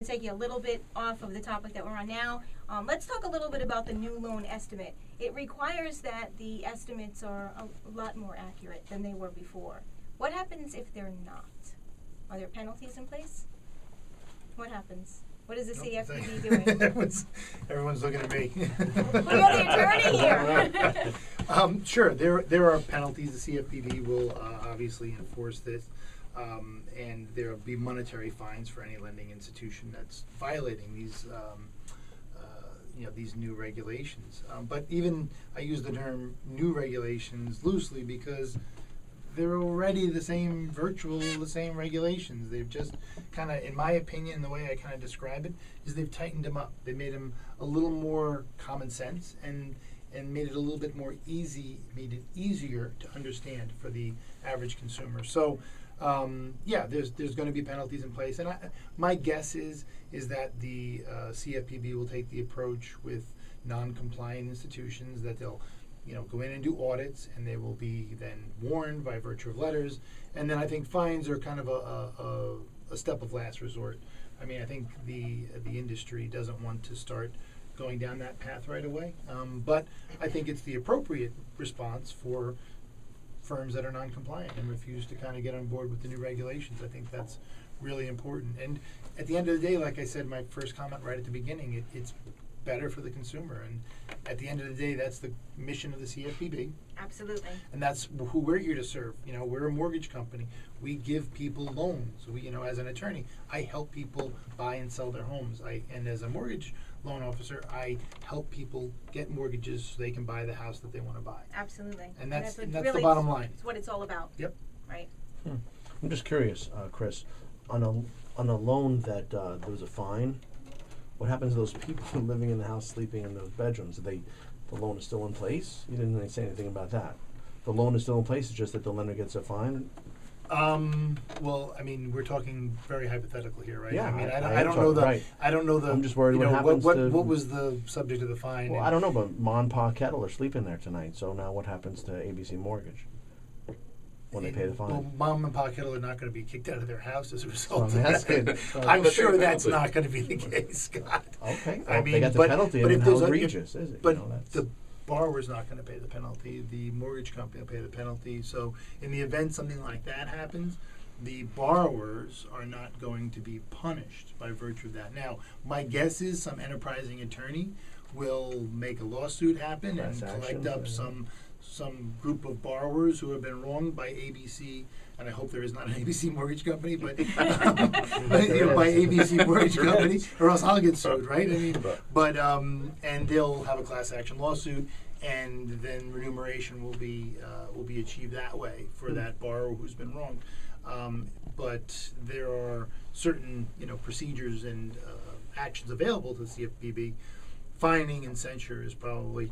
Take you a little bit off of the topic that we're on now. Let's talk a little bit about the new loan estimate. It requires that the estimates are a lot more accurate than they were before. What happens if they're not? Are there penalties in place? What happens? What is the CFPB doing? Everyone's looking at me. We got the attorney here. Sure, there are penalties. The CFPB will obviously enforce this. And there will be monetary fines for any lending institution that's violating these, these new regulations. But even I use the term new regulations loosely because they're already the same regulations. They've just kind of, in my opinion, the way I kind of describe it, is they've tightened them up. They made them a little more common sense and made it a little bit more made it easier to understand for the average consumer. So. There's going to be penalties in place, and my guess is that the CFPB will take the approach with non-compliant institutions that they'll, go in and do audits, and they will be then warned by virtue of letters, and then I think fines are kind of a step of last resort. I mean, I think the industry doesn't want to start going down that path right away, but I think it's the appropriate response for firms that are non-compliant and refuse to kind of get on board with the new regulations. I think that's really important. And at the end of the day, like I said, my first comment right at the beginning, it's better for the consumer. And at the end of the day, that's the mission of the CFPB. Absolutely. And that's who we're here to serve. We're a mortgage company. We give people loans. We, as an attorney, I help people buy and sell their homes. And as a mortgage loan officer, I help people get mortgages so they can buy the house that they want to buy. Absolutely. And that's really the bottom line. It's what it's all about. Yep. Right. I'm just curious, Chris, on a loan that there was a fine, what happens to those people living in the house, sleeping in those bedrooms? The loan is still in place? You didn't really say anything about that. The loan is still in place, it's just that the lender gets a fine? Well, I mean, we're talking very hypothetical here, right? Yeah, I mean, I I don't know the. right. I don't know the. I'm just worried what happens what to. What was the subject of the fine? Well, I don't know, but Ma and Pa Kettle are sleeping there tonight. So now, what happens to ABC Mortgage when they pay the fine? Well, Mom and Pa Kettle are not going to be kicked out of their house as a result So I'm of asking. that. I'm sure that's not going to be the case, Scott. Okay, I well, mean, they got the but- penalty, but and if how there's a- egregious is it? But That's, the borrower's not going to pay the penalty. The mortgage company will pay the penalty. So in the event something like that happens, the borrowers are not going to be punished by virtue of that. Now, my guess is some enterprising attorney will make a lawsuit happen Class and collect action, up yeah. some group of borrowers who have been wronged by ABC, and I hope there is not an ABC mortgage company, but by ABC mortgage company, or else I'll get sued, right? I mean, but and they'll have a class action lawsuit, and then remuneration will be achieved that way for that borrower who's been wronged. But there are certain procedures and actions available to the CFPB. Fining and censure is probably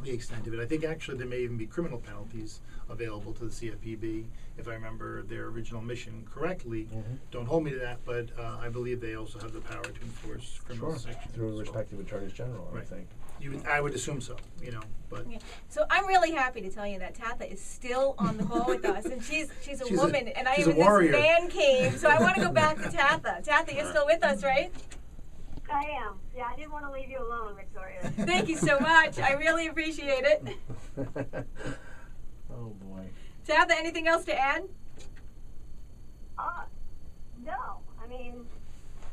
the extent of it. I think actually there may even be criminal penalties available to the CFPB, if I remember their original mission correctly. Mm-hmm. Don't hold me to that, but I believe they also have the power to enforce criminal sections. through as respective attorneys general, Right. I think. I would assume so, but Yeah. So I'm really happy to tell you that Tatha is still on the call with us, and she's a woman, and I she's am a in warrior. this man cave. So I want to go back to Tatha. Tatha, you're still with us, right? I am. Yeah, I didn't want to leave you alone, Victoria. Thank you so much. I really appreciate it. Oh boy. Tatha, anything else to add? No. I mean,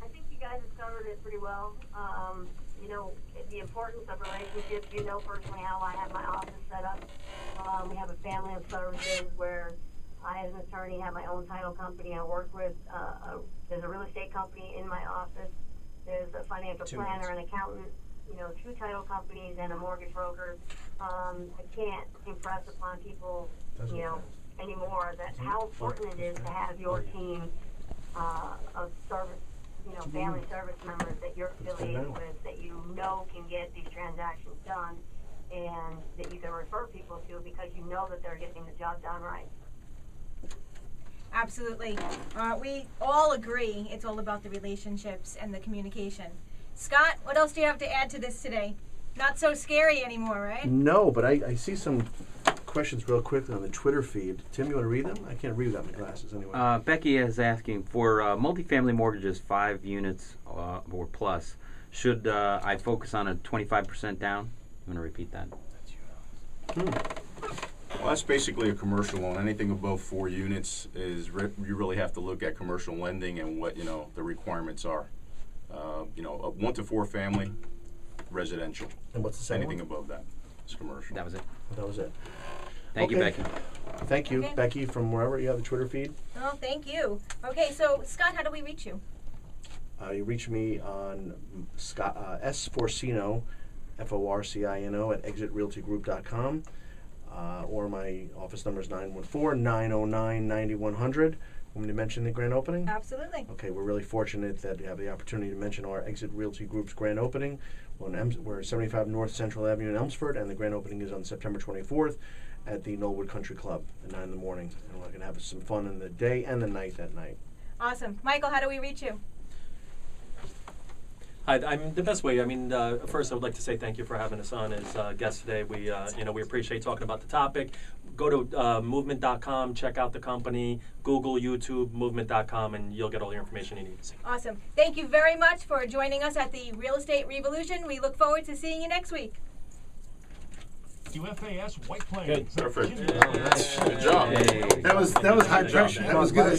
I think you guys have covered it pretty well. The importance of relationships. Personally how I have my office set up. We have a family of services where I, as an attorney, have my own title company I work with. There's a real estate company in my office. There's a financial planner, an accountant, 2 title companies, and a mortgage broker. I can't impress upon people, anymore that how important it is to have your team of service, family service members that you're affiliated with, that can get these transactions done, and that you can refer people to because that they're getting the job done right. Absolutely. We all agree it's all about the relationships and the communication. Scott, what else do you have to add to this today? Not so scary anymore, right? No, but I see some questions real quickly on the Twitter feed. Tim, you want to read them? I can't read without my glasses anyway. Becky is asking for multifamily mortgages, 5 units or plus. Should I focus on a 25% down? I'm going to repeat that. Well, that's basically a commercial loan. Anything above 4 units is you really have to look at commercial lending and what the requirements are. A 1 to 4 family, residential. And what's the second Anything one? above that is commercial. That was it. That was it. Thank you, Becky. Thank you, Okay. Becky, from wherever you have the Twitter feed. Oh, thank you. Okay, so Scott, how do we reach you? You reach me on Scott, S4Cino, Forcino, at exitrealtygroup.com. Or my office number is 914-909-9100. Want me to mention the grand opening? Absolutely. Okay, we're really fortunate that we have the opportunity to mention our Exit Realty Group's grand opening. We're at 75 North Central Avenue in Elmsford, and the grand opening is on September 24th at the Knollwood Country Club at 9 in the morning. And we're going to have some fun in the day and the night that night. Awesome. Michael, how do we reach you? Hi, I'm the best way. I mean, first I would like to say thank you for having us on as guests today. We appreciate talking about the topic. Go to movement.com, check out the company, Google, YouTube, movement.com, and you'll get all the information you need. Awesome. Thank you very much for joining us at the Real Estate Revolution. We look forward to seeing you next week. UFAS White Plains. Perfect. Virginia. Good job. Hey. That was high pressure. That was good.